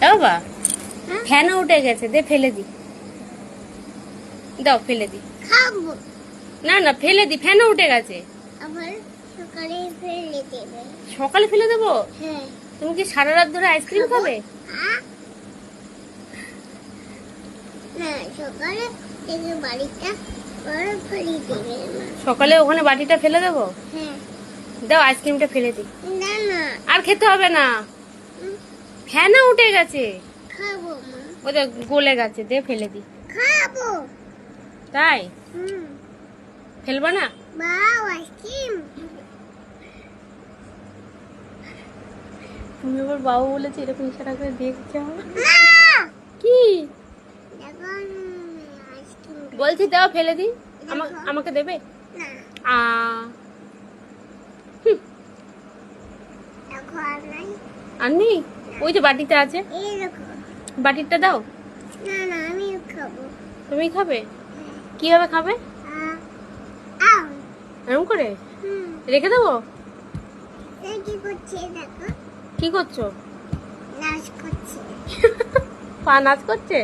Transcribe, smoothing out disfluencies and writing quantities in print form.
বাবা ফ্যানও উঠে গেছে, দে ফেলে দি, দাও ফেলে দি। খাবো না না ফেলে দি, ফ্যানও উঠে গেছে। আবার সকালে ফেলে দেবে। সকালে ফেলে দেবো? হ্যাঁ। তুমি কি সারা রাত ধরে আইসক্রিম খাবে? না, সকালে থেকে বাড়িটা বড় ফেলে দেবে। সকালে ওখানে বাটিটা ফেলে দেবো? হ্যাঁ। দাও আইসক্রিমটা ফেলে দি। না না, আর খেতে হবে না, ফ্যানও উঠে গেছে। খাবো মা। ওটা গলে গেছে, দে ফেলে দি। খাবো। তাই হুম। ফেলবা না? বাও আইসক্রিম। তুমি আবার বাবু বলেছি, এরকম ইশারা করে দেখছো না, কি? দেখো আইসক্রিম। বলছি দাও ফেলে দি। দেখো। আমাকে দেবে? না, আ দেখো আর নাই। আর নেই? ওই যে বাটিতে আছে, এই দেখো। বাটিটা দাও। না না, আমিও খাবো। তুমি খাবে? কিভাবে খাবে? আও। এরকম করে হুম। রেখে দেবো? এই কি করছে দেখো। কি করছো? নাচ করছে। পা নাচ করছে?